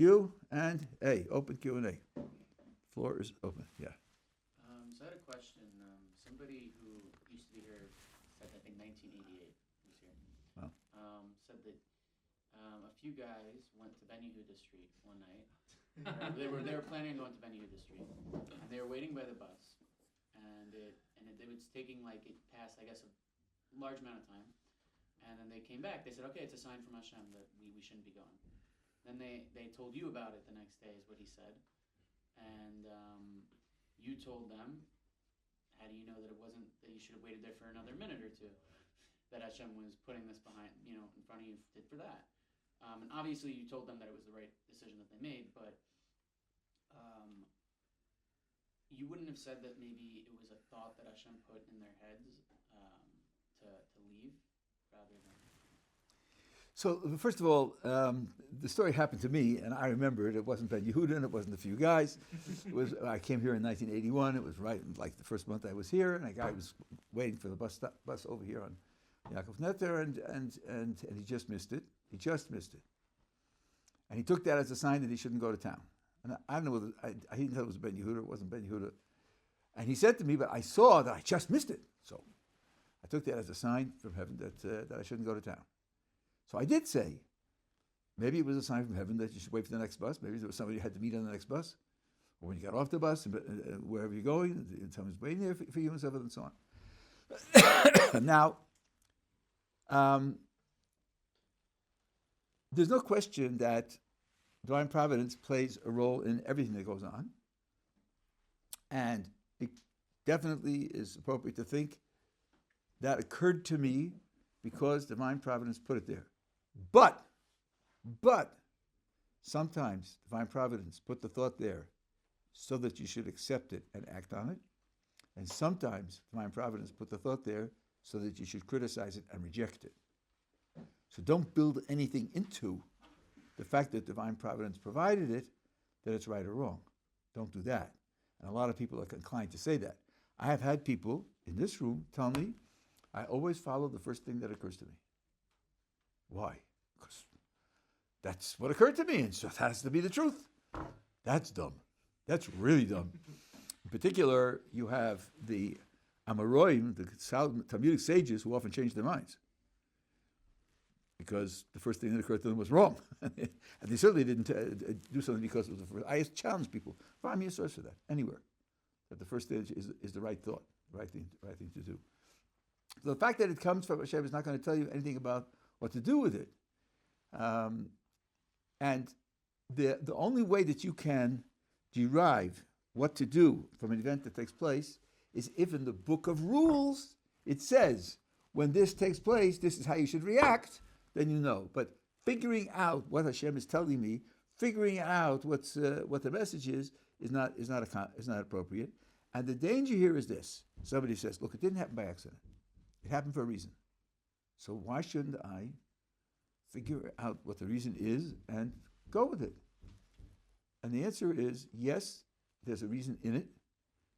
Q and A. Open Q&A. Floor is open. Yeah. So I had a question. Somebody who used to be here said, I think 1988 was here. Wow. Said that a few guys went to Ben Yehuda Street one night. They were planning on going to Ben Yehuda Street, and they were waiting by the bus, and it was taking it passed, I guess, a large amount of time, and then they came back. They said, okay, it's a sign from Hashem that we shouldn't be going. Then they told you about it the next day, is what he said, and you told them, how do you know that it wasn't, that you should have waited there for another minute or two, that Hashem was putting this behind, in front of you for that. And obviously you told them that it was the right decision that they made, but you wouldn't have said that maybe it was a thought that Hashem put in their heads to leave rather than... So first of all, the story happened to me, and I remember it. It wasn't Ben Yehuda, and it wasn't a few guys. I came here in 1981. It was right like the first month I was here, and a guy was waiting for the bus over here on Yaakov Netter, and he just missed it. He just missed it, and he took that as a sign that he shouldn't go to town. And I don't know whether he didn't know it was Ben Yehuda. It wasn't Ben Yehuda, and he said to me, "But I saw that I just missed it." So I took that as a sign from heaven that I shouldn't go to town. So I did say, maybe it was a sign from heaven that you should wait for the next bus. Maybe there was somebody you had to meet on the next bus, or when you got off the bus, wherever you're going, someone's waiting there for you and so forth and so on. Now, there's no question that divine providence plays a role in everything that goes on, and it definitely is appropriate to think that occurred to me because divine providence put it there. But sometimes divine providence put the thought there so that you should accept it and act on it. And sometimes divine providence put the thought there so that you should criticize it and reject it. So don't build anything into the fact that divine providence provided it, that it's right or wrong. Don't do that. And a lot of people are inclined to say that. I have had people in this room tell me, I always follow the first thing that occurs to me. Why? Because that's what occurred to me, and so that has to be the truth. That's dumb. That's really dumb. In particular, you have the Amoraim, the Talmudic sages, who often change their minds because the first thing that occurred to them was wrong. And they certainly didn't do something because it was the first. I challenge people, find me a source for that, anywhere, that the first stage is the right thought, the right thing to do. So the fact that it comes from Hashem is not going to tell you anything about what to do with it. And the only way that you can derive what to do from an event that takes place is if in the book of rules it says, when this takes place, this is how you should react, then you know. But figuring out what Hashem is telling me, figuring out what the message is not appropriate. And the danger here is this. Somebody says, look, it didn't happen by accident. It happened for a reason. So why shouldn't I figure out what the reason is and go with it? And the answer is yes, there's a reason in it.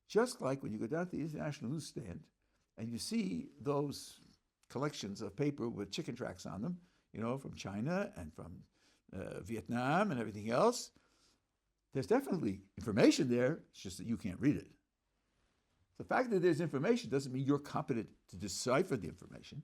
Just like when you go down to the international newsstand and you see those collections of paper with chicken tracks on them, from China and from Vietnam and everything else, there's definitely information there. It's just that you can't read it. The fact that there's information doesn't mean you're competent to decipher the information.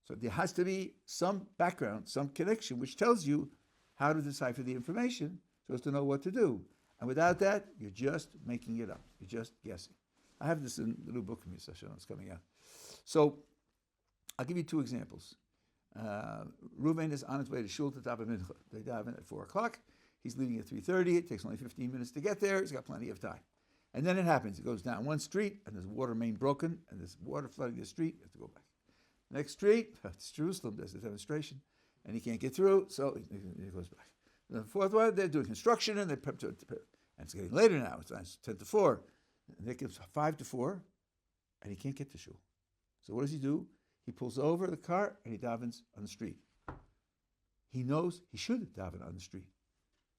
So there has to be some background, some connection, which tells you how to decipher the information so as to know what to do. And without that, you're just making it up. You're just guessing. I have this in the new book from Yeshivat it's coming out. So I'll give you two examples. Reuven is on his way to shul to daven mincha. They daven at 4 o'clock. He's leaving at 3:30. It takes only 15 minutes to get there. He's got plenty of time. And then it happens. He goes down one street, and there's a water main broken, and there's water flooding the street. You have to go back. Next street, it's Jerusalem. There's a demonstration, and he can't get through, so he goes back. And the fourth one, they're doing construction, and and it's getting later now. It's 10 to 4. And it gives 5 to 4, and he can't get to shul. So what does he do? He pulls over the car, and he davens on the street. He knows he should daven on the street.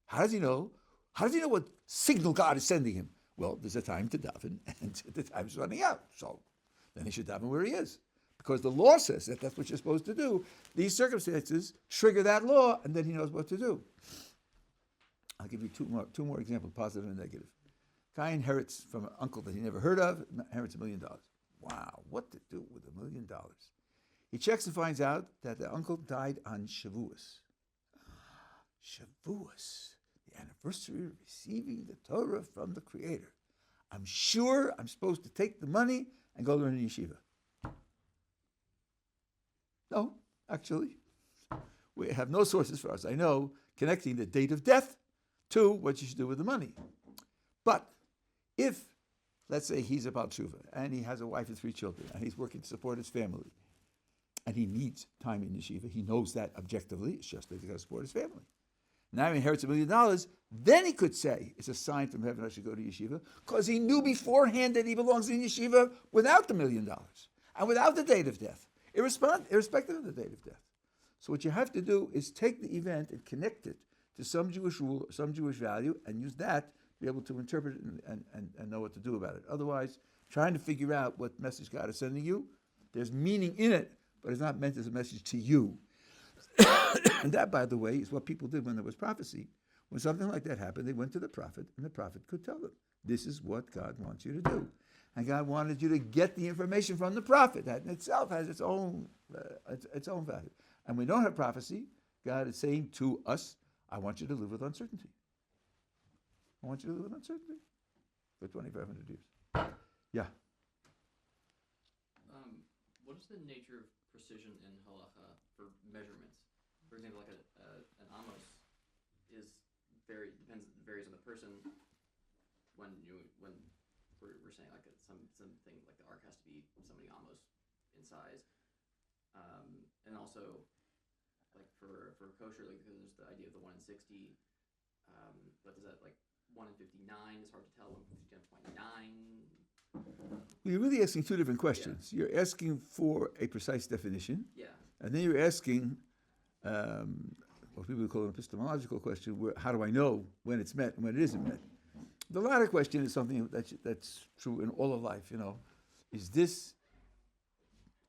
How does he know? How does he know what signal God is sending him? Well, there's a time to daven, and the time's running out. So then he should daven where he is. Because the law says that that's what you're supposed to do. These circumstances trigger that law, and then he knows what to do. I'll give you two more examples, positive and negative. Guy inherits from an uncle that he never heard of, inherits $1 million. Wow, what to do with $1 million? He checks and finds out that the uncle died on Shavuos. Shavuos, the anniversary of receiving the Torah from the Creator. I'm sure I'm supposed to take the money and go learn in yeshiva. No, actually, we have no sources, as far as I know, connecting the date of death to what you should do with the money. But if, let's say he's a Baal Tshuva, and he has a wife and 3 children, and he's working to support his family, and he needs time in yeshiva, he knows that objectively, it's just that he's got to support his family. Now he inherits $1 million, then he could say, it's a sign from heaven I should go to yeshiva, because he knew beforehand that he belongs in yeshiva without the $1 million, and without the date of death, irrespective of the date of death. So what you have to do is take the event and connect it to some Jewish rule, some Jewish value, and use that to be able to interpret it and know what to do about it. Otherwise, trying to figure out what message God is sending you, there's meaning in it, but it's not meant as a message to you. And that, by the way, is what people did when there was prophecy. When something like that happened, they went to the prophet, and the prophet could tell them, this is what God wants you to do. And God wanted you to get the information from the prophet. That in itself has its own value. And we don't have prophecy. God is saying to us, I want you to live with uncertainty. I want you to live with uncertainty for 2,500 years. Yeah. What is the nature of precision in halacha for measurements? For example, like an amos varies on the person. When we're saying like something like the ark has to be so many amos in size, and also like for kosher, like there's the idea of the 1 in 60. But is that like 1 in 59? It's hard to tell. 1 in 59.9. Well, you're really asking two different questions. Yeah. You're asking for a precise definition. Yeah. And then you're asking, what people call an epistemological question, how do I know when it's met and when it isn't met? The latter question is something that's true in all of life, Is this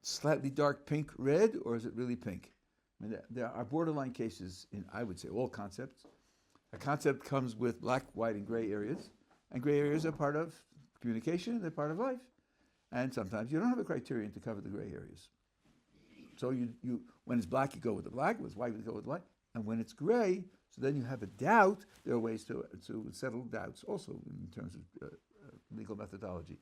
slightly dark pink red, or is it really pink? I mean, there are borderline cases in, I would say, all concepts. A concept comes with black, white, and gray areas. And gray areas are part of communication, they're part of life. And sometimes you don't have a criterion to cover the gray areas. So you when it's black, you go with the black. When it's white, you go with the white. And when it's gray, so then you have a doubt, there are ways to settle doubts also in terms of legal methodology.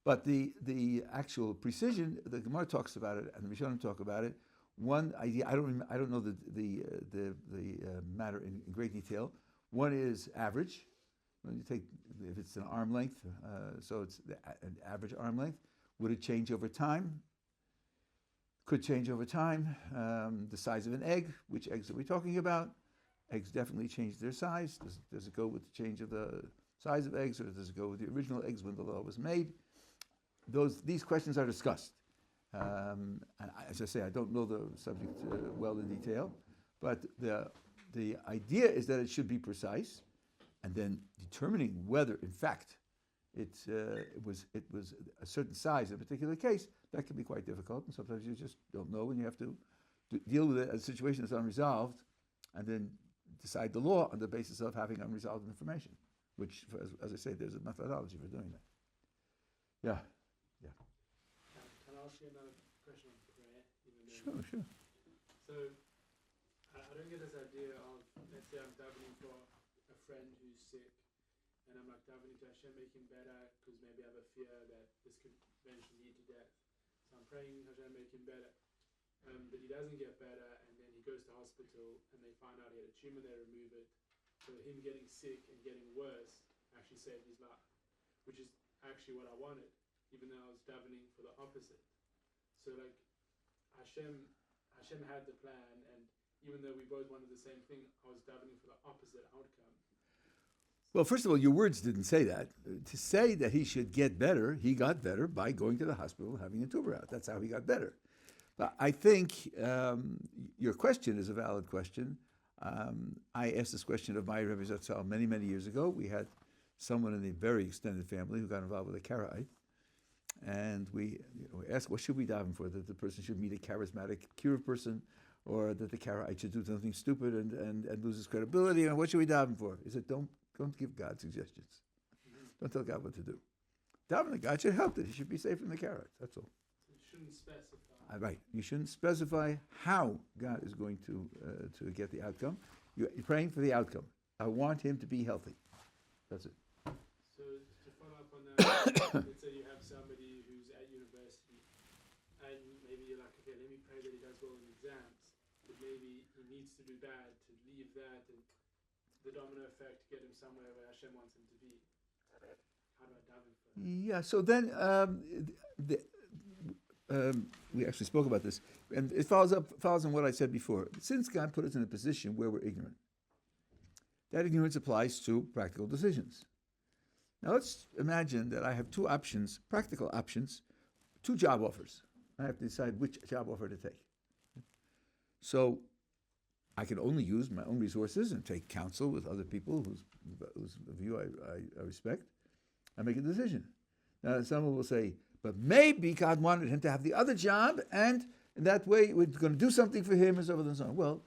But the actual precision, the Gemara talks about it, and the Rishonim talk about it. One idea, I don't know the matter in great detail. One is average. When you take, if it's an arm length, so it's an average arm length. Would it change over time? Could change over time. The size of an egg, which eggs are we talking about? Eggs definitely change their size. Does it go with the change of the size of eggs, or does it go with the original eggs when the law was made? These questions are discussed. And as I say, I don't know the subject well in detail, but the idea is that it should be precise, and then determining whether, in fact, it was a certain size in a particular case, that can be quite difficult, and sometimes you just don't know, and you have to deal with it as a situation that's unresolved, and then decide the law on the basis of having unresolved information, which, as I say, there's a methodology for doing that. Yeah. Can I ask you another question on prayer? Sure. So, I don't get this idea of, let's say I'm davening for a friend who's sick, and I'm like davening to Hashem, make him better, because maybe I have a fear that this could eventually lead to death. So I'm praying Hashem, make him better. But he doesn't get better, and then he goes to hospital, and they find out he had a tumor, they remove it. So him getting sick and getting worse actually saved his life, which is actually what I wanted, even though I was davening for the opposite. So like Hashem had the plan, and even though we both wanted the same thing, I was davening for the opposite outcome. Well, first of all, your words didn't say that. To say that he should get better, he got better by going to the hospital and having a tumor out. That's how he got better. But I think your question is a valid question. I asked this question of my Rabbi Zatzal many, many years ago. We had someone in a very extended family who got involved with a Karaite. And we asked, what should we daven for? That the person should meet a charismatic cure person, or that the Karaite should do something stupid and lose his credibility. And what should we daven for? He said, don't give God suggestions. Don't tell God what to do. Daven that God should help that he should be safe from the Karaites. That's all. You shouldn't specify. Right. You shouldn't specify how God is going to get the outcome. You're praying for the outcome. I want him to be healthy. That's it. So to follow up on that, let's say you have somebody who's at university, and maybe you're like, okay, let me pray that he does well in exams, but maybe he needs to do bad to leave that and the domino effect to get him somewhere where Hashem wants him to be. How do I daven for that? Yeah. So then we actually spoke about this, and it follows on what I said before. Since God put us in a position where we're ignorant, that ignorance applies to practical decisions. Now let's imagine that I have two options, practical options, two job offers. I have to decide which job offer to take. So I can only use my own resources and take counsel with other people whose view I respect and make a decision. Now someone will say, but maybe God wanted him to have the other job, and in that way we're going to do something for him and so forth and so on. Well,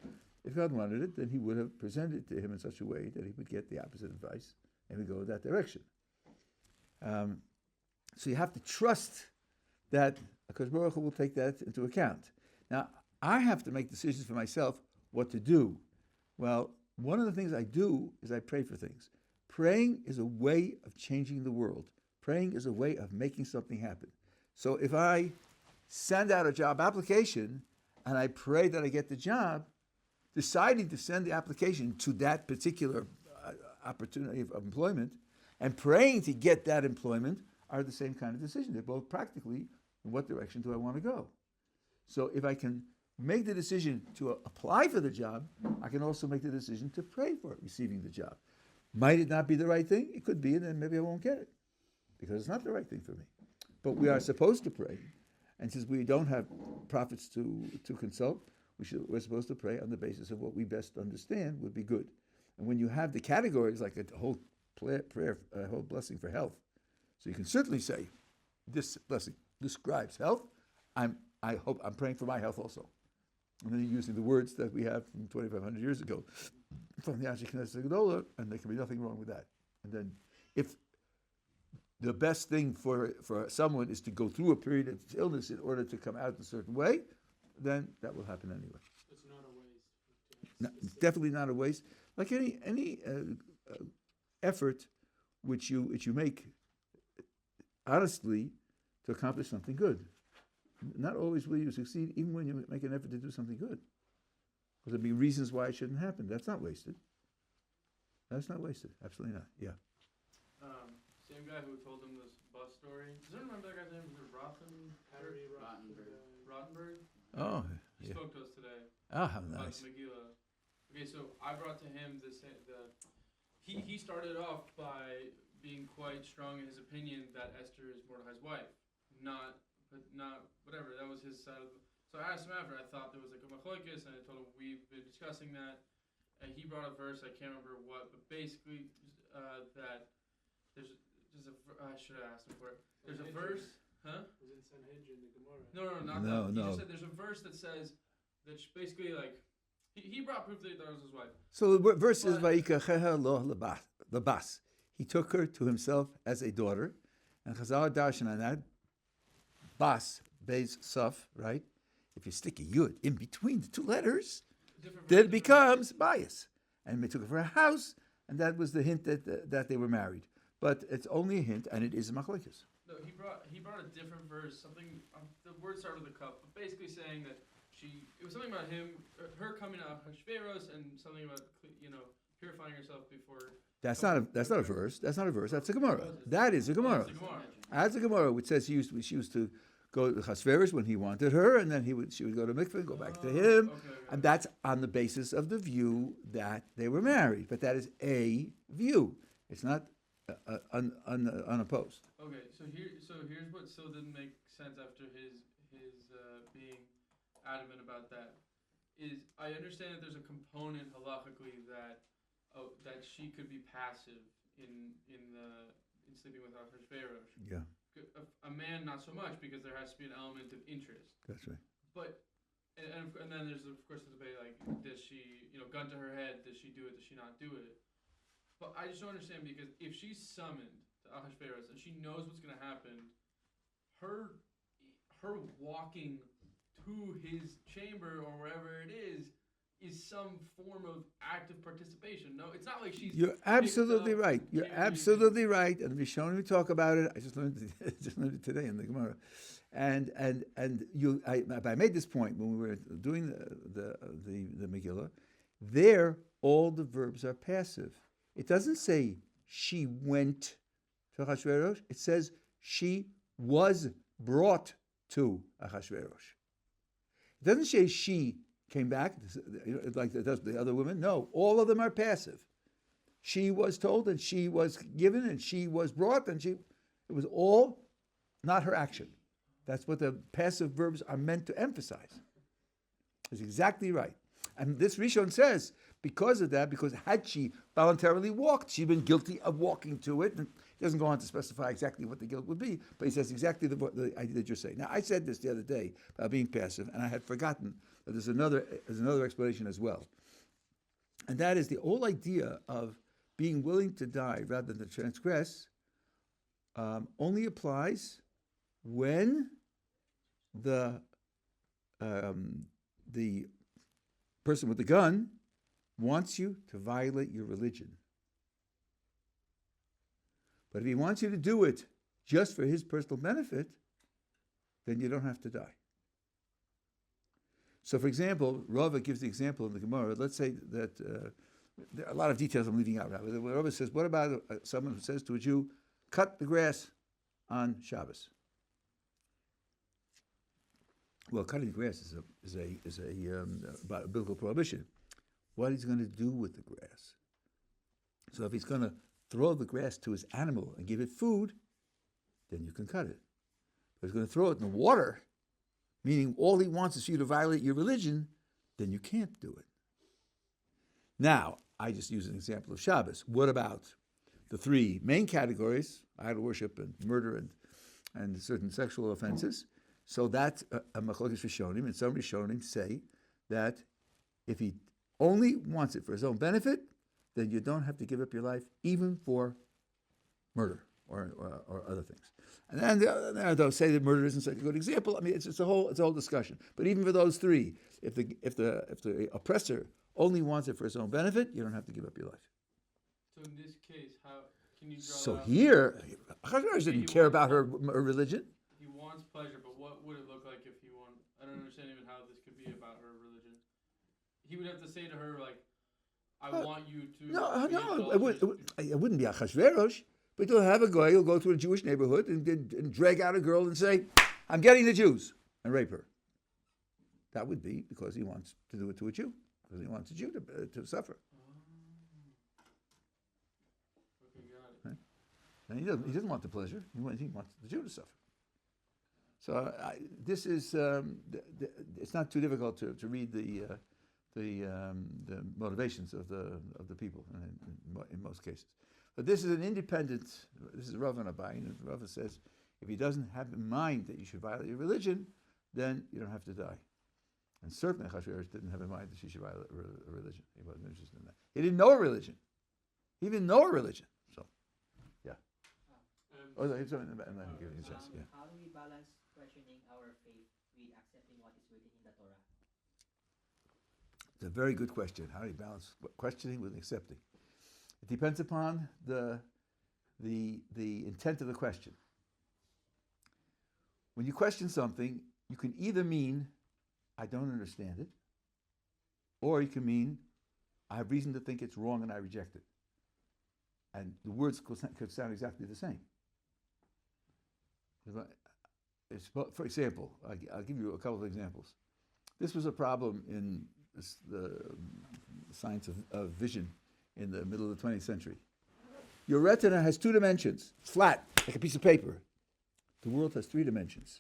if God wanted it, then he would have presented it to him in such a way that he would get the opposite advice and would go in that direction. So you have to trust that HaKadosh Baruch Hu will take that into account. Now, I have to make decisions for myself what to do. Well, one of the things I do is I pray for things. Praying is a way of changing the world. Praying is a way of making something happen. So if I send out a job application and I pray that I get the job, deciding to send the application to that particular opportunity of employment and praying to get that employment are the same kind of decision. They're both practically, in what direction do I want to go? So if I can make the decision to apply for the job, I can also make the decision to pray for receiving the job. Might it not be the right thing? It could be, and then maybe I won't get it because it's not the right thing for me. But we are supposed to pray, and since we don't have prophets to consult, we're supposed to pray on the basis of what we best understand would be good. And when you have the categories like a whole prayer, a whole blessing for health, so you can certainly say, this blessing describes health. I'm praying for my health also. And then you're using the words that we have from 2,500 years ago from the Anshe Knesset Gedolah, and there can be nothing wrong with that. And then if the best thing for someone is to go through a period of illness in order to come out a certain way, then that will happen anyway. It's not a waste. Definitely not a waste. Like any effort which you make honestly to accomplish something good. Not always will you succeed, even when you make an effort to do something good. Because there'll be reasons why it shouldn't happen. That's not wasted. That's not wasted. Absolutely not. Yeah. Same guy who told him this bus story. Does anyone remember that guy's name? Was it Harry Rottenberg? Oh, He yeah. spoke to us today. Ah, how About nice. Megillah. Okay, so I brought to him he started off by being quite strong in his opinion that Esther is Mordechai's wife, not whatever. That was his side of the. So I asked him after. I thought there was like a machlokes, and I told him we've been discussing that. And he brought a verse. I can't remember what, but basically that there's a. I should have asked him for it. There's a verse, huh? Was in Sanhedrin, the Gemara. No, not No, that. He no. just said there's a verse that says that basically like he brought proof that he thought it was his wife. So the verse is Vayikacheha lo labas. He took her to himself as a daughter, and Chazal darshan on that. Bas, Beis, Saf, right? If you stick a yud in between the two letters, then it becomes bias. And they took her for a house, and that was the hint that they were married. But it's only a hint, and it is a machlokes. No, he brought a different verse. Something the word started with a cup, but basically saying that it was something about her coming out of Hashveros, and something about purifying herself before. That's not a verse. That's not a verse. That's a Gemara. That is a Gemara. That's the Gemara. That's a Gemara, which says she used to go to Chasveris when he wanted her, and then she would go to mikveh and go back to him, Okay. and that's on the basis of the view that they were married. But that is a view. It's not unopposed. Okay, so here's what still didn't make sense after his being adamant about that is I understand that there's a component halachically that she could be passive in sleeping with Hashverosh. Yeah, A man not so much because there has to be an element of interest. that's right. But and then there's of course the debate like, does she, gun to her head, does she do it, does she not do it? But I just don't understand, because if she's summoned to Ahasuerus and she knows what's going to happen, her walking to his chamber or wherever it is some form of active participation. No, it's not like she's. You're absolutely right. You're absolutely right. And Rishonim we talk about it. I just learned it today in the Gemara. And I made this point when we were doing the Megillah. There, all the verbs are passive. It doesn't say she went to Ahasuerus. It says she was brought to Ahasuerus. It doesn't say she came back like it does the other women. No, all of them are passive. She was told, and she was given, and she was brought, and it was all not her action. That's what the passive verbs are meant to emphasize. It's exactly right. And this Rishon says, because of that, because had she voluntarily walked, she'd been guilty of walking to it. And he doesn't go on to specify exactly what the guilt would be, but he says exactly the idea that you're saying. Now, I said this the other day about being passive, and I had forgotten that there's another explanation as well. And that is the whole idea of being willing to die rather than transgress only applies when the person with the gun wants you to violate your religion. But if he wants you to do it just for his personal benefit, then you don't have to die. So, for example, Rava gives the example in the Gemara. Let's say that there are a lot of details I'm leaving out now. Rava says, what about someone who says to a Jew, cut the grass on Shabbos? Well, cutting the grass is about a biblical prohibition. What he's going to do with the grass? So if he's going to throw the grass to his animal and give it food, then you can cut it. But if he's going to throw it in the water, meaning all he wants is for you to violate your religion, then you can't do it. Now, I just use an example of Shabbos. What about the three main categories, idol worship and murder and certain sexual offenses? So that's a machlokes rishonim, and some rishonim say that if he only wants it for his own benefit, then you don't have to give up your life even for murder or other things. And then they'll say that murder isn't such a good example. I mean, it's a whole discussion. But even for those three, if the oppressor only wants it for his own benefit, you don't have to give up your life. So in this case, how can you draw? So here, Ahasuerus didn't care about her religion. He wants pleasure, but what would it look like if he wanted? I don't understand even how this could be about her religion. He would have to say to her, like, I want you to. No, it wouldn't be Ahasuerus. But you'll have a guy who'll go to a Jewish neighborhood and drag out a girl and say, I'm getting the Jews, and rape her. That would be because he wants to do it to a Jew, because he wants a Jew to suffer. Okay, got it. Right? And he doesn't want the pleasure. He wants the Jew to suffer. So this is it's not too difficult to read the motivations of the people in most cases. But this is an independent. This is Rav and Rabbi, and Rav says if he doesn't have in mind that you should violate your religion, then you don't have to die. And certainly Ahasuerus didn't have in mind that she should violate a religion. He wasn't interested in that. He didn't know a religion. He didn't know a religion. So, yeah. How do we balance questioning our faith with accepting what is written in the Torah? It's a very good question. How do you balance questioning with accepting? It depends upon the intent of the question. When you question something, you can either mean, I don't understand it, or you can mean, I have reason to think it's wrong and I reject it. And the words could sound exactly the same. For example, I'll give you a couple of examples. This was a problem in the science of vision in the middle of the 20th century. Your retina has two dimensions. It's flat, like a piece of paper. The world has three dimensions.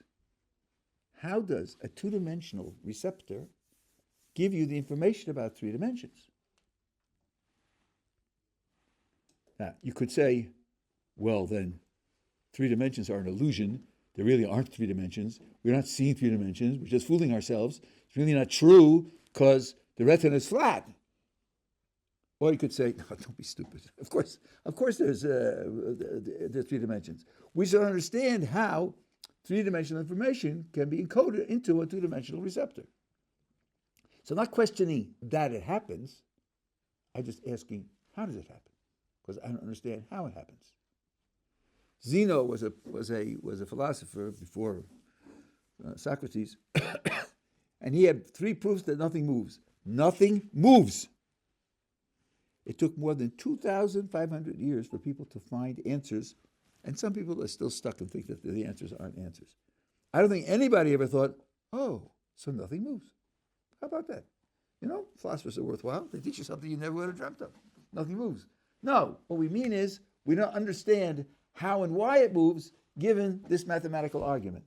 How does a two-dimensional receptor give you the information about three dimensions? Now, you could say, well, then, three dimensions are an illusion there really aren't three dimensions. We're not seeing three dimensions. We're just fooling ourselves. It's really not true because the retina is flat. Or you could say, oh, don't be stupid. Of course, there's three dimensions. We should understand how three-dimensional information can be encoded into a two-dimensional receptor. So I'm not questioning that it happens. I'm just asking, how does it happen? Because I don't understand how it happens. Zeno was a philosopher before Socrates, and he had three proofs that nothing moves. Nothing moves. It took more than 2,500 years for people to find answers, and some people are still stuck and think that the answers aren't answers. I don't think anybody ever thought, oh, so nothing moves. How about that? You know, philosophers are worthwhile. They teach you something you never would have dreamt of. Nothing moves. No, what we mean is we don't understand how and why it moves given this mathematical argument.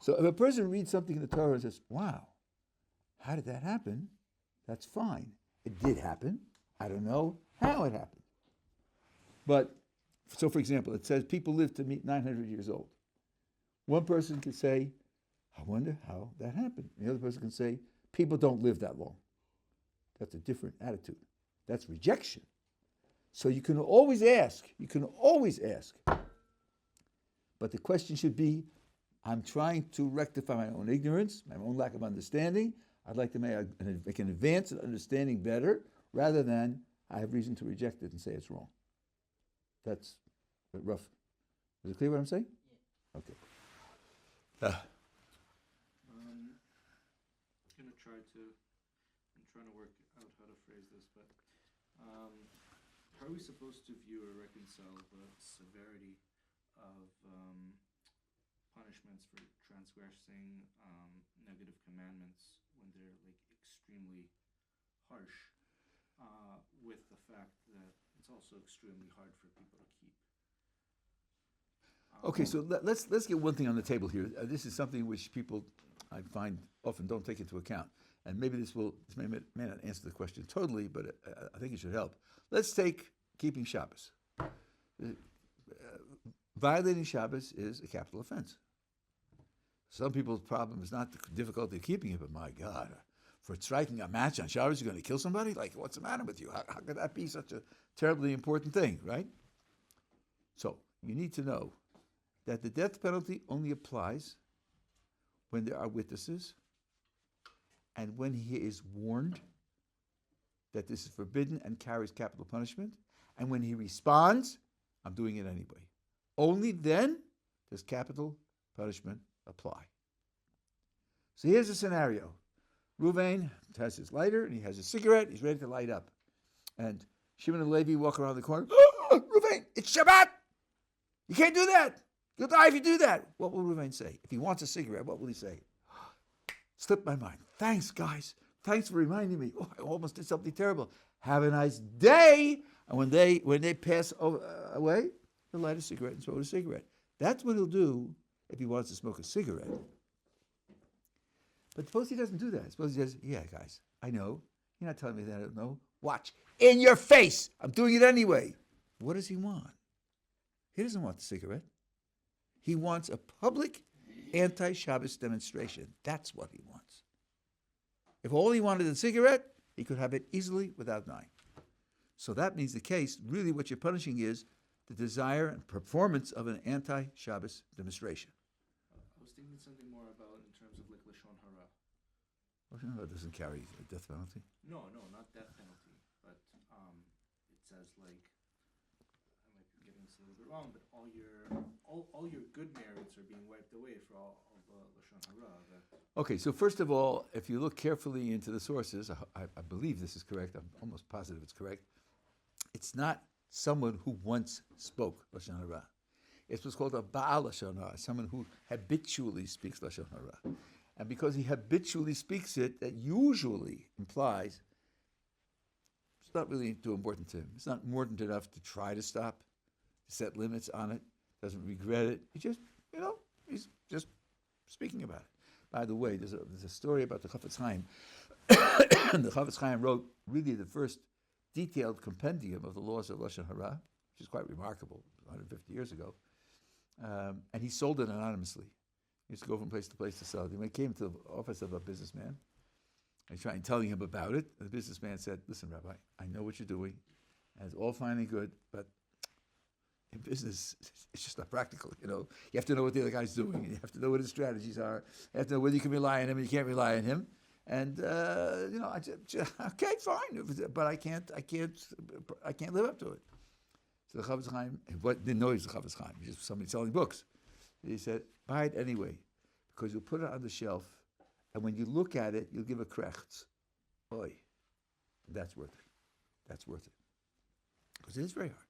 So if a person reads something in the Torah and says, wow, how did that happen? That's fine. It did happen. I don't know how it happened. But, so for example, it says people live to meet 900 years old. One person could say, I wonder how that happened. The other person can say, people don't live that long. That's a different attitude. That's rejection. So you can always ask. But the question should be, I'm trying to rectify my own ignorance, my own lack of understanding. I'd like to make an advance in understanding better, rather than I have reason to reject it and say it's wrong. That's rough. Is it clear what I'm saying? Yeah. Okay. I'm trying to work out how to phrase this, but how are we supposed to view or reconcile the severity of punishments for transgressing negative commandments when they're like extremely harsh, with the fact that it's also extremely hard for people to keep? Okay, so let's get one thing on the table here. This is something which people, I find, often don't take into account. And maybe this may not answer the question totally, but I think it should help. Let's take keeping Shabbos. Violating Shabbos is a capital offense. Some people's problem is not the difficulty of keeping it, but my God, for striking a match on Shabbos, you're going to kill somebody? Like, what's the matter with you? How could that be such a terribly important thing, right? So you need to know that the death penalty only applies when there are witnesses and when he is warned that this is forbidden and carries capital punishment, and when he responds, I'm doing it anyway. Only then does capital punishment apply. So here's a scenario. Ruvain has his lighter and he has a cigarette. He's ready to light up. And Shimon and Levi walk around the corner. Oh, Ruvain, it's Shabbat. You can't do that. You'll die if you do that. What will Ruvain say? If he wants a cigarette, what will he say? Slipped my mind. Thanks, guys. Thanks for reminding me. Oh, I almost did something terrible. Have a nice day. And when they pass away, he'll light a cigarette and smoke a cigarette. That's what he'll do if he wants to smoke a cigarette. But suppose he doesn't do that. Suppose he says, yeah, guys, I know. You're not telling me that I don't know. Watch. In your face. I'm doing it anyway. What does he want? He doesn't want the cigarette. He wants a public anti-Shabbos demonstration. That's what he wants. If all he wanted is a cigarette, he could have it easily without dying. So that means the case, really what you're punishing is the desire and performance of an anti-Shabbos demonstration. I was thinking something more about in terms of like Lashon Hara. Lashon Hara doesn't carry a death penalty. No, not death penalty, but it says like, I might be getting this a little bit wrong, but all your good merits are being wiped away for all the Lashon Hara. Okay, so first of all, if you look carefully into the sources, I believe this is correct. I'm almost positive it's correct. It's not someone who once spoke Lashon Hara. It's what's called a Baal Lashon Hara, someone who habitually speaks Lashon Hara. And because he habitually speaks it, that usually implies it's not really too important to him. It's not important enough to try to stop, to set limits on it, doesn't regret it. He just, he's just speaking about it. By the way, there's a story about the Chafetz Chaim. The Chafetz Chaim wrote really the first detailed compendium of the laws of Lashon Hara, which is quite remarkable, 150 years ago. And he sold it anonymously. He used to go from place to place to sell it. When he came to the office of a businessman, I tried telling him about it. The businessman said, listen, Rabbi, I know what you're doing, and it's all fine and good, but in business, it's just not practical, You have to know what the other guy's doing. You have to know what his strategies are. You have to know whether you can rely on him and you can't rely on him. And, I just, okay, fine, but I can't live up to it. So the Chavetz Chaim, didn't know he was the Chavetz Chaim. He was just somebody selling books. He said, buy it anyway, because you'll put it on the shelf, and when you look at it, you'll give a krechts. Oy, that's worth it. That's worth it. Because it is very hard.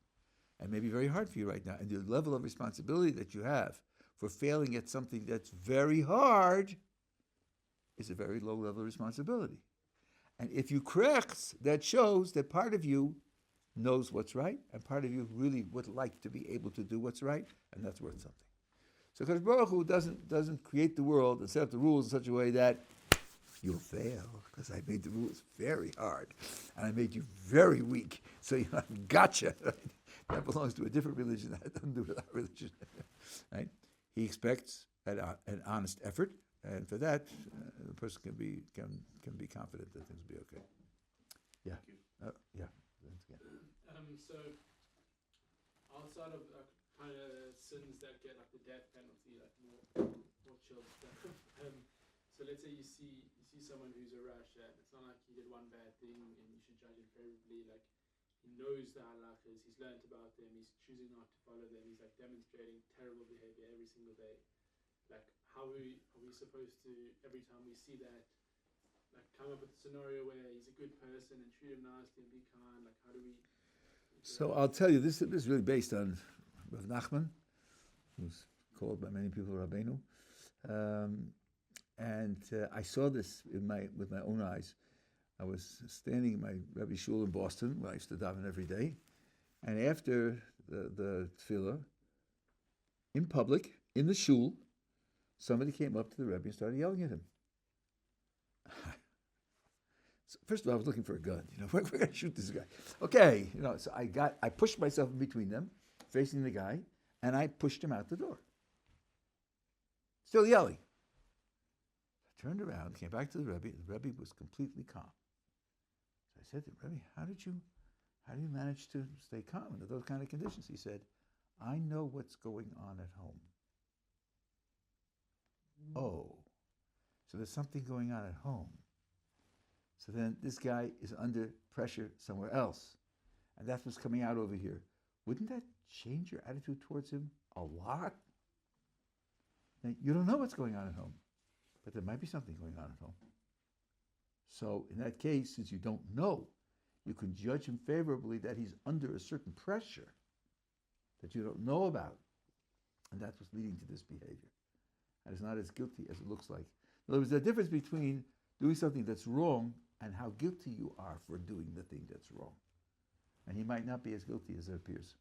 And maybe very hard for you right now. And the level of responsibility that you have for failing at something that's very hard is a very low level of responsibility. And if you krechts, that shows that part of you knows what's right, and part of you really would like to be able to do what's right, and that's worth something. So Kadosh Baruch Hu doesn't create the world and set up the rules in such a way that you'll fail, because I made the rules very hard, and I made you very weak, so gotcha. Right? That belongs to a different religion. That doesn't do with our religion. Right? He expects an honest effort, and for that, the person can be confident that things will be okay. Yeah. Yeah. So, outside of kind of sins that get like the death penalty, like more chill stuff. So let's say you see someone who's a rasha. It's not like he did one bad thing and you should judge him favorably. Like he knows the halakhas, he's learnt about them, he's choosing not to follow them. He's like demonstrating terrible behavior every single day. Like how are we supposed to, every time we see that, like come up with a scenario where he's a good person and treat him nicely and be kind? Like how do we? So I'll tell you, this is really based on Rav Nachman, who's called by many people Rabbeinu, and I saw this with my own eyes. I was standing in my Rebbe shul in Boston, where I used to daven every day, and after the tefillah, in public, in the shul, somebody came up to the Rebbe and started yelling at him. So first of all, I was looking for a gun. We're going to shoot this guy. Okay, so I pushed myself in between them, facing the guy, and I pushed him out the door. Still yelling. I turned around, came back to the Rebbe. The Rebbe was completely calm. So I said to him, Rebbe, how do you manage to stay calm under those kind of conditions? He said, I know what's going on at home. Oh, so there's something going on at home. So then this guy is under pressure somewhere else. And that's what's coming out over here. Wouldn't that change your attitude towards him a lot? Now, you don't know what's going on at home, but there might be something going on at home. So in that case, since you don't know, you can judge him favorably that he's under a certain pressure that you don't know about. And that's what's leading to this behavior. And it's not as guilty as it looks like. In other words, there's a difference between doing something that's wrong and how guilty you are for doing the thing that's wrong. And he might not be as guilty as it appears.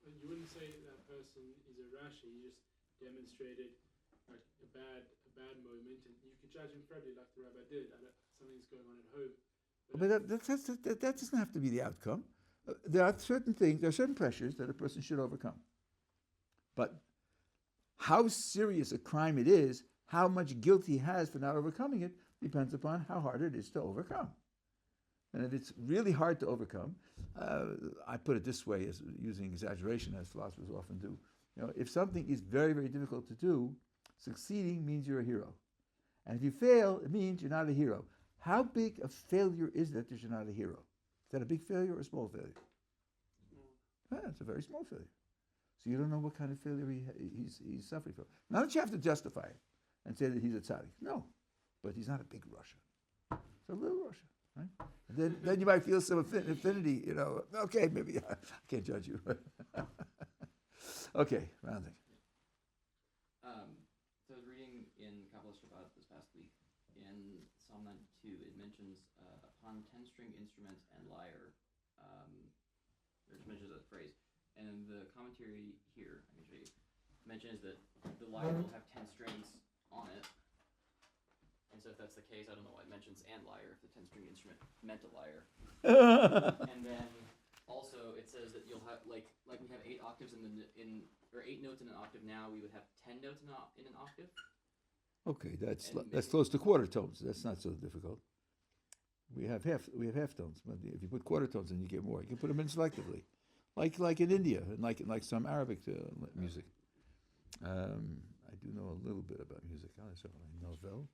You wouldn't say that person is a rasha. You just demonstrated like a bad moment, and you could judge him fairly, like the Rabbi did. Something's going on at home. But that doesn't have to be the outcome. There are certain things, there are certain pressures that a person should overcome. But how serious a crime it is, how much guilt he has for not overcoming it, depends upon how hard it is to overcome. And if it's really hard to overcome, I put it this way, as using exaggeration, as philosophers often do. If something is very, very difficult to do, succeeding means you're a hero. And if you fail, it means you're not a hero. How big a failure is that you're not a hero? Is that a big failure or a small failure? It's a very small failure. So you don't know what kind of failure he's suffering from. Not that you have to justify it and say that he's a tzaddik. No, but he's not a big Russia. It's a little Russia, right? And then you might feel some affinity, Okay, maybe I can't judge you. Okay, rounding. So I was reading in Kabbalah Shabbat this past week, in Psalm 92, it mentions upon 10-string instrument and lyre, or it mentions that phrase. And the commentary here, I can show you, mentions that the lyre will have 10 strings on it. And so if that's the case, I don't know why it mentions and lyre, if the 10-string instrument meant a lyre. And then also it says that you'll have, like we have 8 octaves or are 8 notes in an octave now, we would have 10 notes in an octave. Okay, that's And that's close to quarter tones. That's not so difficult. We have half tones. But if you put quarter tones in, you get more. You can put them in selectively, like in India and like some Arabic music. I do know a little bit about music. Novel.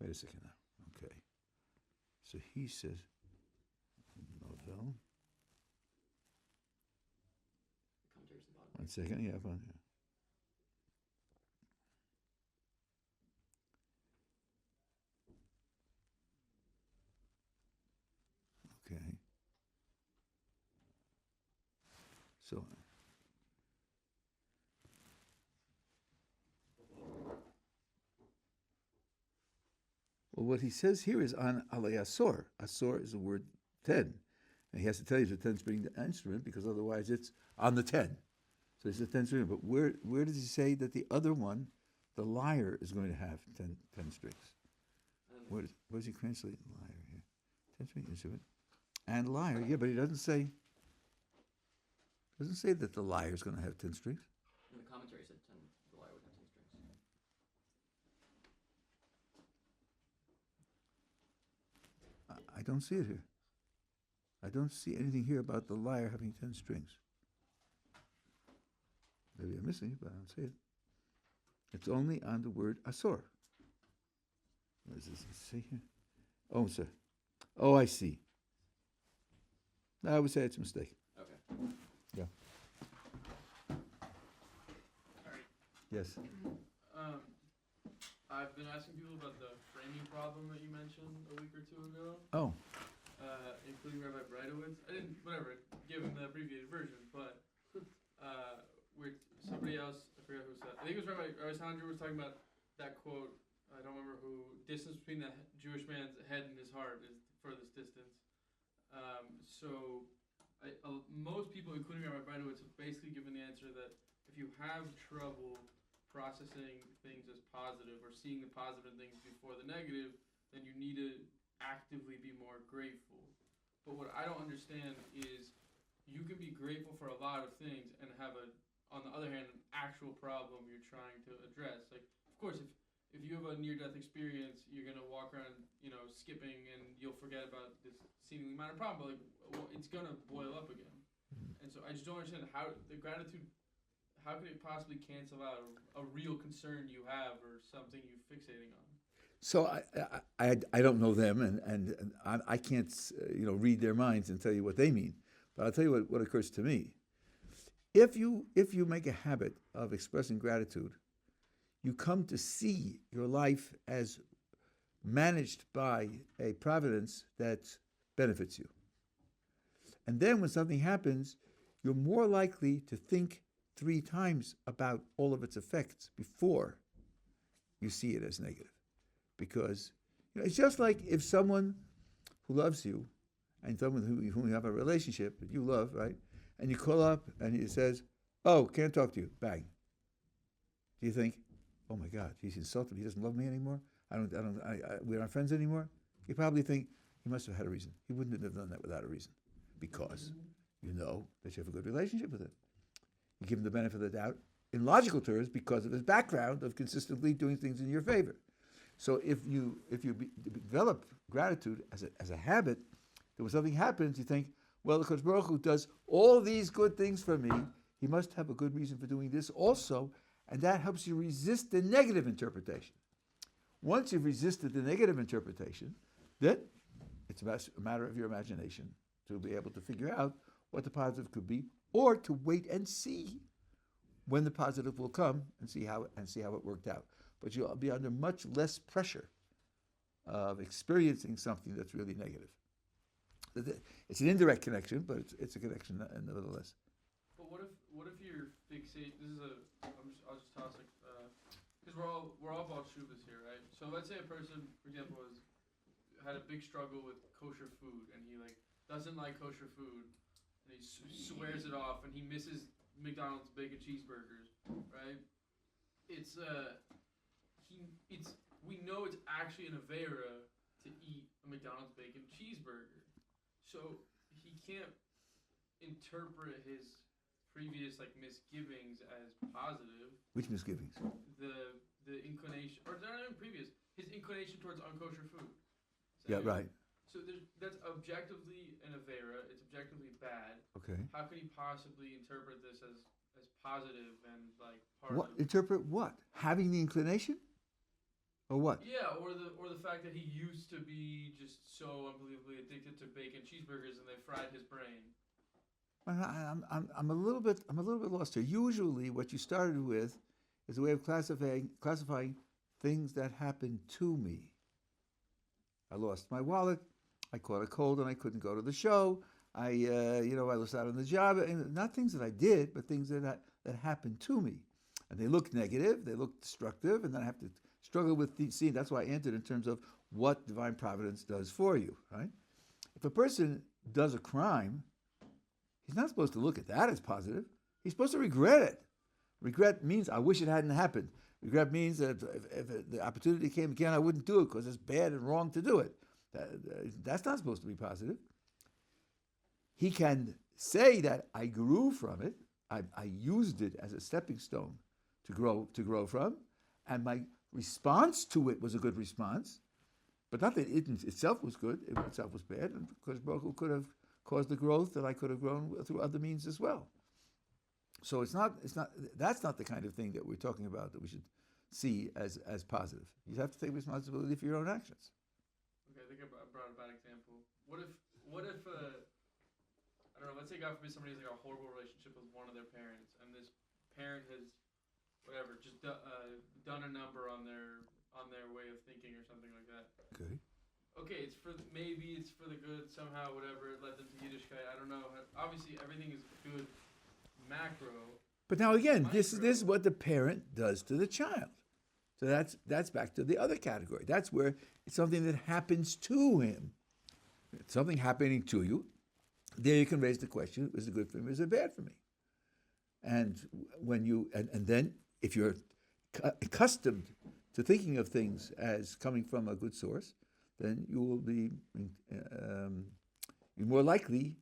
Wait a second now. Okay. So he says novel. Commentaries at the bottom. 1 second. Yeah, fine. Yeah. Okay. So. Well, what he says here is on alei asor. Asor is the word 10. And he has to tell you it's a 10-string instrument because otherwise it's on the 10. So it's a 10-string. But where does he say that the other one, the lyre, is going to have 10 strings? What does he translate lyre here? 10-string instrument. And lyre, yeah, but he doesn't say that the lyre is going to have 10 strings. In the commentary said 10, the lyre would have 10 strings. I don't see it here. I don't see anything here about the lyre having 10 strings. Maybe I'm missing it, but I don't see it. It's only on the word asor. What does this say here? Oh, sir. Oh, I see. I would say it's a mistake. Okay. Yeah. Alright. Yes. I've been asking people about the framing problem that you mentioned a week or two ago, Oh, including Rabbi Breitowitz. I didn't, give him the abbreviated version, but with somebody else, I forget who said. I think it was Rabbi Sandra was talking about that quote. I don't remember who. Distance between the Jewish man's head and his heart is the furthest distance. Most people, including Rabbi Breitowitz, have basically given the answer that if you have trouble processing things as positive or seeing the positive things before the negative, then you need to actively be more grateful. But what I don't understand is you can be grateful for a lot of things and have on the other hand, an actual problem you're trying to address. Like, of course, if you have a near-death experience, you're gonna walk around, skipping, and you'll forget about this seemingly minor problem. But it's gonna boil up again. And so I just don't understand how the gratitude. How could it possibly cancel out a real concern you have or something you're fixating on? so I don't know them, and I can't read their minds and tell you what they mean. But I'll tell you what occurs to me. If you make a habit of expressing gratitude, you come to see your life as managed by a providence that benefits you. And then when something happens, you're more likely to think 3 times about all of its effects before you see it as negative. Because it's just like if someone who loves you and someone whom you have a relationship that you love, right? And you call up and he says, "Oh, can't talk to you." Bang. Do you think, "Oh my God, he's insulted me. He doesn't love me anymore. We're not friends anymore"? You probably think he must have had a reason. He wouldn't have done that without a reason, because you know that you have a good relationship with him. You give him the benefit of the doubt in logical terms because of his background of consistently doing things in your favor. So if you develop gratitude as a habit, that when something happens, you think, well, the Kodesh Baruch Hu does all these good things for me. He must have a good reason for doing this also, and that helps you resist the negative interpretation. Once you've resisted the negative interpretation, then it's a matter of your imagination to be able to figure out what the positive could be, or to wait and see when the positive will come and see how it worked out. But you'll be under much less pressure of experiencing something that's really negative. It's an indirect connection, but it's a connection nevertheless. But what if you're fixated? I'll just toss it because we're all about shuvas here, right? So let's say a person, for example, had a big struggle with kosher food, and he doesn't like kosher food, and he swears it off, and he misses McDonald's bacon cheeseburgers, right? We know it's actually an avera to eat a McDonald's bacon cheeseburger, so he can't interpret his previous like misgivings as positive. Which misgivings? The inclination, or not even previous, his inclination towards unkosher food. Yeah, right. So that's objectively an avera. It's objectively bad. Okay. How could he possibly interpret this as positive and like part What of? interpret what? Having the inclination, or what? Yeah, or the fact that he used to be just so unbelievably addicted to bacon cheeseburgers and they fried his brain. I'm a little bit lost here. Usually, what you started with is a way of classifying things that happened to me. I lost my wallet. I caught a cold and I couldn't go to the show. I lost out on the job. And not things that I did, but things that happened to me. And they look negative, they look destructive, and then I have to struggle with seeing. That's why I entered in terms of what divine providence does for you, right? If a person does a crime, he's not supposed to look at that as positive. He's supposed to regret it. Regret means I wish it hadn't happened. Regret means that if the opportunity came again, I wouldn't do it because it's bad and wrong to do it. That's not supposed to be positive. He can say that I grew from it. I used it as a stepping stone to grow from, and my response to it was a good response, but not that it itself was good. It itself was bad, and because Baruch Hu could have caused the growth that I could have grown through other means as well. So that's not the kind of thing that we're talking about that we should see as positive. You have to take responsibility for your own actions. Okay, I think I brought a bad example. What if I don't know, let's say God forbid somebody has like a horrible relationship with one of their parents, and this parent has just done a number on their way of thinking or something like that. Okay, it's for the good somehow, whatever, it led them to Yiddishkeit, I don't know. Obviously everything is good macro. But now again, this is what the parent does to the child. So that's back to the other category. That's where it's something that happens to him. It's something happening to you. There you can raise the question, is it good for me, is it bad for me? And when and then if you're accustomed to thinking of things as coming from a good source, then you will be more likely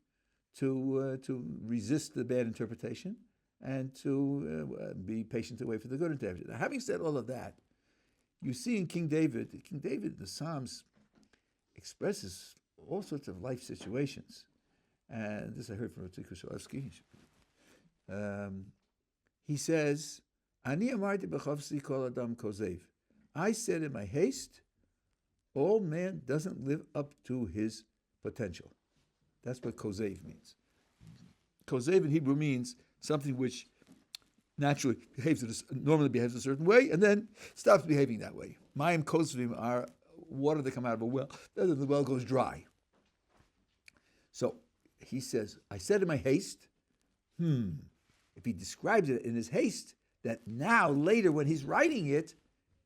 to resist the bad interpretation and to be patient to wait for the good interpretation. Now, having said all of that, you see in King David, the Psalms expresses all sorts of life situations. And this I heard from Ratzik Shalevsky. He says, Ani amarti b'chavsi kol adam kozev. I said in my haste, all man doesn't live up to his potential. That's what kozev means. Kozev in Hebrew means something which naturally normally behaves a certain way, and then stops behaving that way. Mayim kozvim are water that come out of a well. Then the well goes dry. So he says, I said in my haste, if he describes it in his haste, that now later when he's writing it,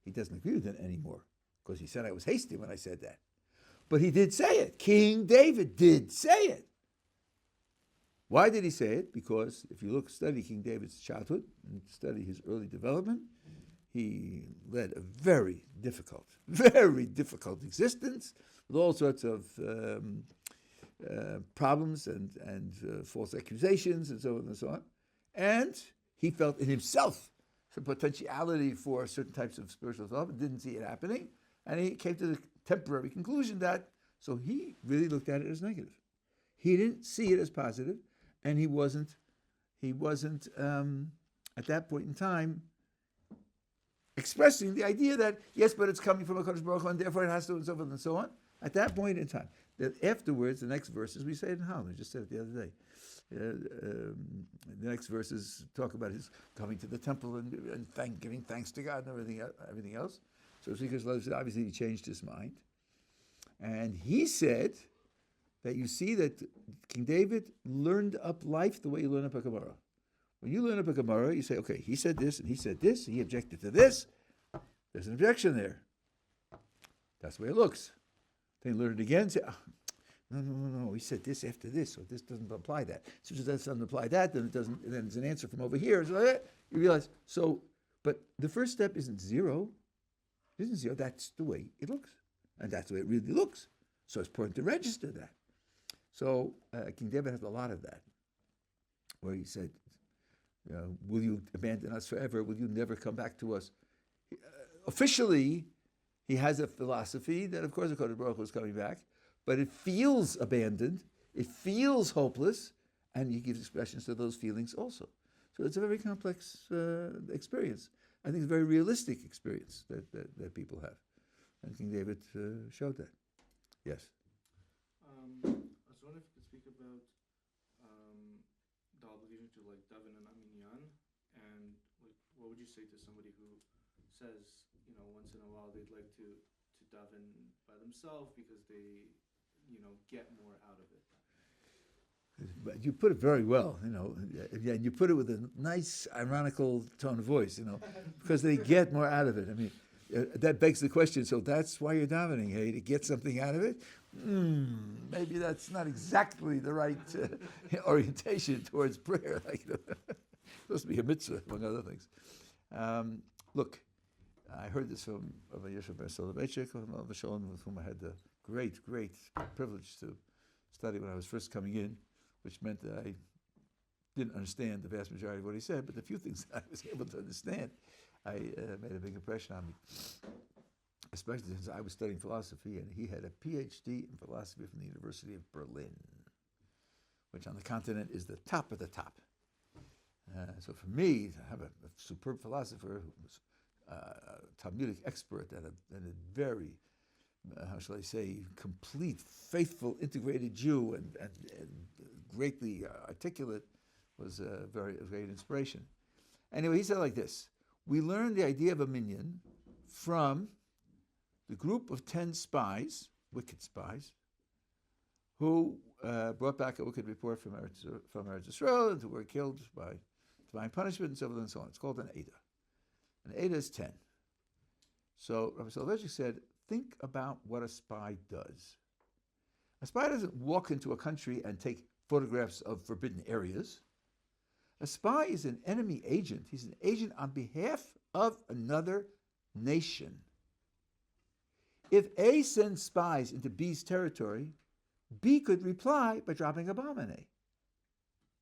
he doesn't agree with it anymore, because he said I was hasty when I said that. But he did say it. King David did say it. Why did he say it? Because if you study King David's childhood and study his early development, he led a very difficult existence with all sorts of problems and false accusations and so on and so on. And he felt in himself some potentiality for certain types of spiritual development, didn't see it happening, and he came to the temporary conclusion that, so he really looked at it as negative. He didn't see it as positive, and he wasn't at that point in time expressing the idea that, yes, but it's coming from a Kadosh Baruch Hu, and therefore it has to, and so forth and so on. At that point in time, that afterwards, the next verses, we say it in Holland, I just said it the other day. The next verses talk about his coming to the temple and giving thanks to God and everything else. So obviously he changed his mind. And he said that you see that King David learned up life the way you learn up a Gemara. When you learn up a Gemara, you say, okay, he said this, and he said this, and he objected to this. There's an objection there. That's the way it looks. Then you learn it again, say, no, he said this after this, so this doesn't apply that. As soon as that doesn't apply that, then it doesn't. Then there's an answer from over here. So you realize. So, but the first step isn't zero. It isn't zero. That's the way it looks, and that's the way it really looks. So it's important to register that. So King David has a lot of that, where he said, Will you abandon us forever? Will you never come back to us? Officially, he has a philosophy that, of course, the Kodesh Baruch Hu is coming back, but it feels abandoned, it feels hopeless, and he gives expressions to those feelings also. So it's a very complex experience. I think it's a very realistic experience that people have. And King David showed that. Yes? I was wondering if you could speak about the obligation to like daven and aminyan, and like what would you say to somebody who says, once in a while they'd like to daven by themselves because they, get more out of it. But you put it very well, and you put it with a nice, ironical tone of voice, because they get more out of it. I mean, that begs the question, so that's why you're davening, hey, to get something out of it? Maybe that's not exactly the right orientation towards prayer. Supposed to be a mitzvah, among other things. Look, I heard this from Yeshivat Ohr Somayach, with whom I had the great privilege to study when I was first coming in, which meant that I didn't understand the vast majority of what he said, but the few things that I was able to understand, made a big impression on me. Especially since I was studying philosophy, and he had a PhD in philosophy from the University of Berlin, which on the continent is the top of the top. So for me, to have a superb philosopher who was a Talmudic expert and a very, how shall I say, complete, faithful, integrated Jew and greatly articulate was a great inspiration. Anyway, he said like this: we learned the idea of a minyan from the group of 10 spies, wicked spies, who brought back a wicked report from Eretz Yisrael and who were killed by divine punishment and so on and so on. It's called an Eidah. An Eidah is 10. So Rabbi Soloveitchik said, think about what a spy does. A spy doesn't walk into a country and take photographs of forbidden areas. A spy is an enemy agent. He's an agent on behalf of another nation. If A sends spies into B's territory, B could reply by dropping a bomb on A.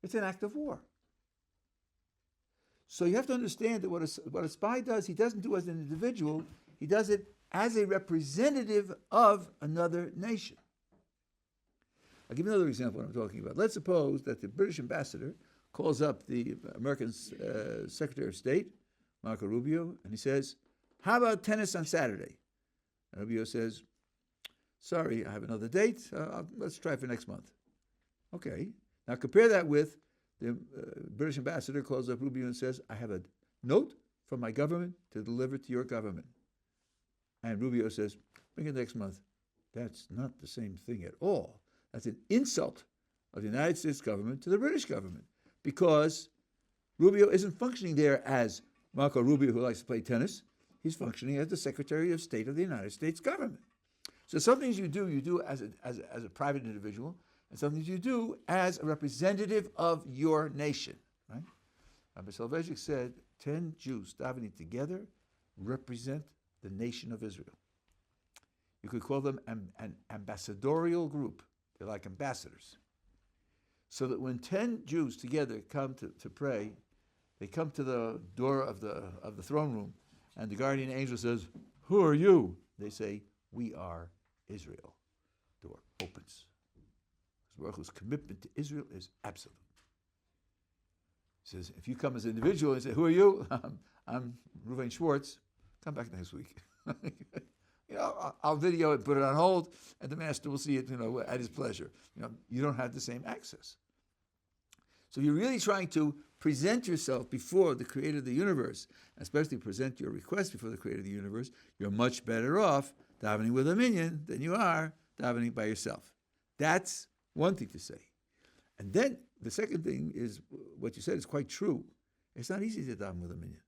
It's an act of war. So you have to understand that what a spy does, he doesn't do as an individual, he does it as a representative of another nation. I'll give you another example of what I'm talking about. Let's suppose that the British ambassador calls up the American Secretary of State, Marco Rubio, and he says, how about tennis on Saturday? And Rubio says, sorry, I have another date. Let's try for next month. Okay. Now compare that with the British ambassador calls up Rubio and says, I have a note from my government to deliver to your government. And Rubio says, bring it next month. That's not the same thing at all. That's an insult of the United States government to the British government, because Rubio isn't functioning there as Marco Rubio, who likes to play tennis. He's functioning as the Secretary of State of the United States government. So some things you do as a private individual, and some things you do as a representative of your nation. Right? Rabbi Soloveitchik said 10 Jews davening together represent the nation of Israel. You could call them an ambassadorial group. They're like ambassadors. So that when 10 Jews together come to pray, they come to the door of the throne room, and the guardian angel says, who are you? They say, we are Israel. Door opens. Baruch Hu's commitment to Israel is absolute. He says, if you come as an individual and say, who are you? I'm Reuven Schwartz. Come back next week. I'll video it and put it on hold, and the master will see it, at his pleasure. You don't have the same access. So you're really trying to present yourself before the creator of the universe, especially present your request before the creator of the universe. You're much better off davening with a minyan than you are davening by yourself. That's one thing to say. And then the second thing is, what you said is quite true. It's not easy to daven with a minyan,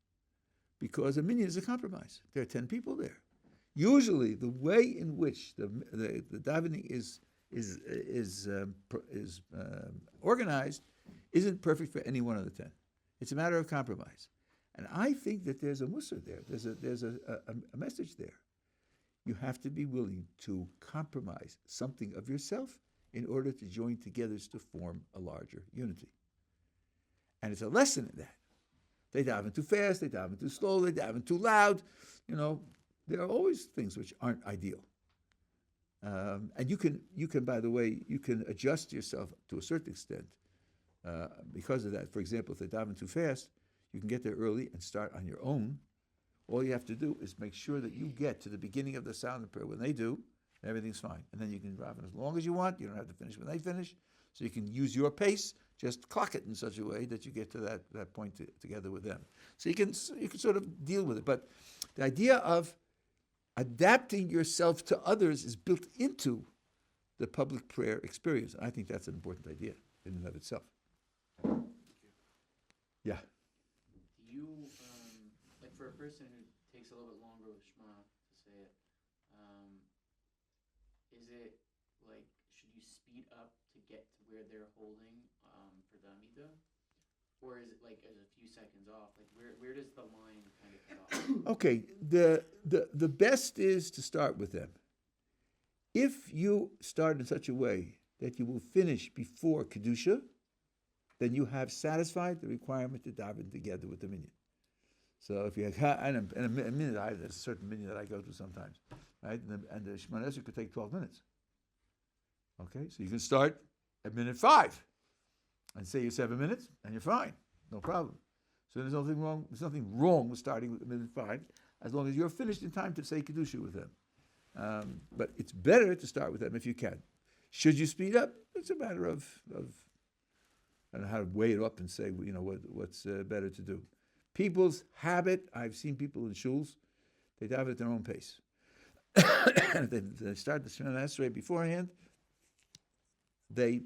because a minyan is a compromise. There are 10 people there. Usually, the way in which the davening is organized isn't perfect for any one of the 10. It's a matter of compromise. And I think that there's a mussar there. There's a message there. You have to be willing to compromise something of yourself in order to join together to form a larger unity. And it's a lesson in that. They daven too fast, they daven too slow, they daven too loud. You know, there are always things which aren't ideal. And you can, by the way, you can adjust yourself to a certain extent because of that. For example, if they daven too fast, you can get there early and start on your own. All you have to do is make sure that you get to the beginning of the sound of prayer. When they do, everything's fine. And then you can daven as long as you want. You don't have to finish when they finish. So you can use your pace. Just clock it in such a way that you get to that point together with them. So you can sort of deal with it. But the idea of adapting yourself to others is built into the public prayer experience. I think that's an important idea in and of itself. Yeah. Do you, like for a person who takes a little bit longer with Shema to say it, is it like, should you speed up to get to where they're holding for the Amida? Or is it like as a few seconds off? Like where does the line kind of cut off? Okay, the best is to start with them. If you start in such a way that you will finish before Kedusha, then you have satisfied the requirement to daven together with the minyan. So if you have, and a minute, there's a certain minyan that I go to sometimes, right? And the Shemona Esrei could take 12 minutes. Okay, so you can start at minute 5 and say you're 7 minutes, and you're fine, no problem. So there's nothing wrong. There's nothing wrong with starting with minute 5, as long as you're finished in time to say Kedusha with them. But it's better to start with them if you can. Should you speed up? It's a matter of I don't know how to weigh it up and say, you know, what's better to do. People's habit, I've seen people in shuls, they daven at their own pace. They start the Shemona Esrei beforehand, they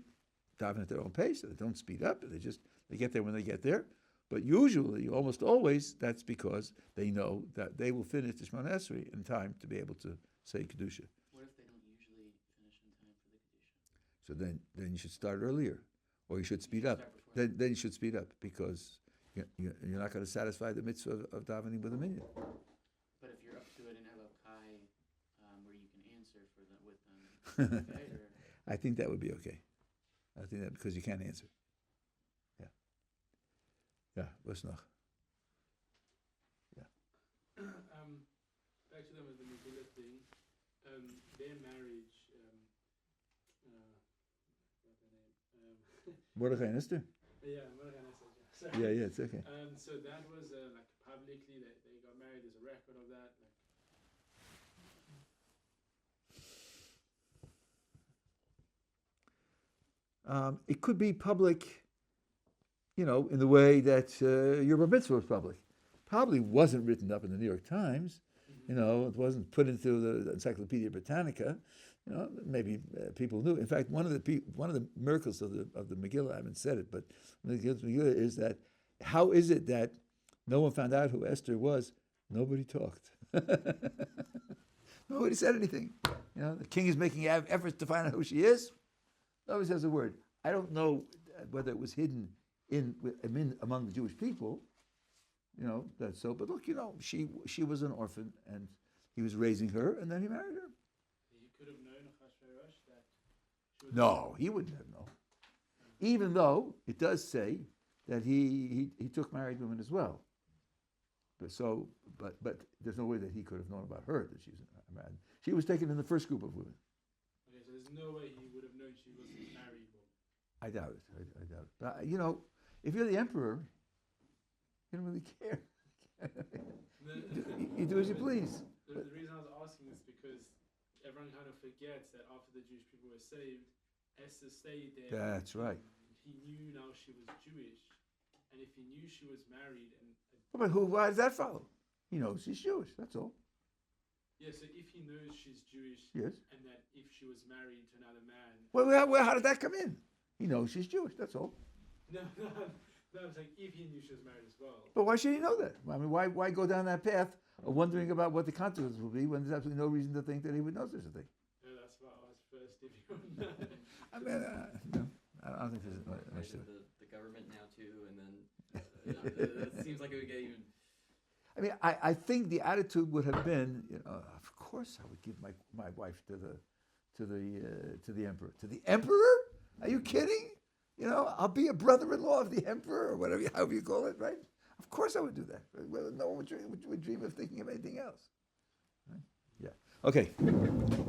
daven at their own pace, they don't speed up, they get there when they get there. But usually, almost always, that's because they know that they will finish the Shemona Esrei in time to be able to say Kedusha. What if they don't usually finish in time for the Kedusha? So then you should start earlier, or you should speed up. Then you should speed up, because you're not going to satisfy the mitzvah of davening with a minyan. But if you're up to it and have a kai where you can answer with them, okay, or? I think that would be okay. I think that because you can't answer. Yeah. Yeah, was noch? Yeah. Back to them with the Megillah thing. Their marriage, what's her name? Mordechai and Esther? Yeah, Mordechai and Esther. Sorry. Yeah, it's okay. So that was like publicly they got married. There's a record of that. It could be public, you know, in the way that your bar mitzvah was public. Probably wasn't written up in the New York Times. You know, it wasn't put into the Encyclopedia Britannica. You know, maybe people knew. In fact, one of the miracles of the Megillah, I haven't said it, but one of the Megillah is that how is it that no one found out who Esther was? Nobody talked. Nobody said anything. You know, the king is making efforts to find out who she is. Nobody says a word. I don't know whether it was hidden among the Jewish people. You know, that's so. But look, you know, she was an orphan, and he was raising her, and then he married her. He could have known Achashverosh that she was. No, he wouldn't have known. Even though it does say that he took married women as well. But there's no way that he could have known about her that she's married. She was taken in the first group of women. Okay, so there's no way he would have known she wasn't married. I doubt it. I doubt it. But you know, if you're the emperor, you don't really care. You do as you please. The reason I was asking is because everyone kind of forgets that after the Jewish people were saved, Esther stayed there. That's right. He knew now she was Jewish, and if he knew she was married, But why does that follow? He knows she's Jewish. That's all. yeah, so if he knows she's Jewish, Yes. and that if she was married to another man, Well, how did that come in? He knows she's Jewish. That's all. no, I'm saying if he knew she was married as well. But why should he know that? I mean, why go down that path of wondering about what the consequences will be when there's absolutely no reason to think that he would know such a thing? No, that's what I was first. If you would know. I mean, no, I don't think there's much to it. The government now too, and then it seems like it would get even. I mean, I think the attitude would have been, you know, of course I would give my wife to the emperor. To the emperor? Are you kidding? You know, I'll be a brother-in-law of the emperor, or whatever, however you call it, right? Of course I would do that. Well, no one would dream of thinking of anything else. Right? Yeah. Okay.